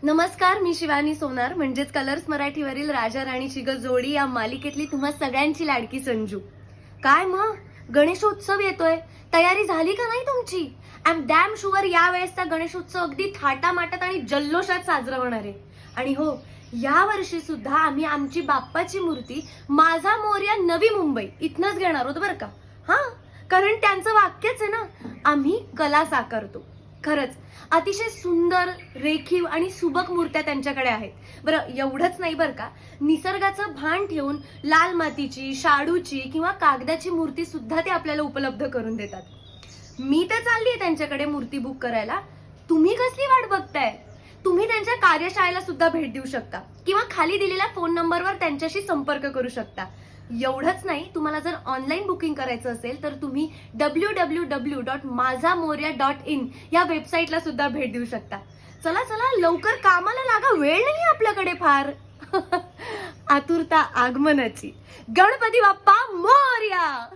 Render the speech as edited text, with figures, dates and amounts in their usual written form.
नमस्कार, मी शिवानी सोनार म्हणजेच कलर्स मराठीवरील राजा राणीची ग जोडी या मालिकेतली तुम्हा सगळ्यांची लाडकी संजू. काय मग गणेशोत्सव येतोय, तयारी झाली का नाही तुमची? आय एम डॅम शुअर या वेळेसचा गणेशोत्सव अगदी थाटामाटात आणि जल्लोषात साजरा होणार आहे. आणि हो, या वर्षी सुद्धा आम्ही आमची बाप्पाची मूर्ती माझा मोरया नवी मुंबई इथनच घेणार आहोत बरं का. हा, कारण त्यांचं वाक्यच आहे ना, आम्ही कला साकारतो. खरंच अतिशय सुंदर, रेखीव आणि सुबक मूर्त्या त्यांच्याकडे आहेत. बरं, एवढंच नाही बरं का, निसर्गाचं भान ठेवून लाल मातीची, शाडूची किंवा कागदाची मूर्ती सुद्धा ते आपल्याला उपलब्ध करून देतात. मी तर चाललीये त्यांच्याकडे मूर्ती बुक करायला. तुम्ही कसली वाट बघताय? तुम्ही त्यांच्या कार्यशाळेला सुद्धा भेट देऊ शकता किंवा खाली दिलेल्या फोन नंबरवर त्यांच्याशी संपर्क करू शकता. एवढंच नाही, तुम्हाला जर ऑनलाईन बुकिंग करायचं असेल तर तुम्ही www.माझामोरया.in या वेबसाईटला सुद्धा भेट देऊ शकता. चला चला, लवकर कामाला लागा, वेळ नाही आपल्याकडे फार. आतुरता आगमनाची. गणपती बाप्पा मोरया.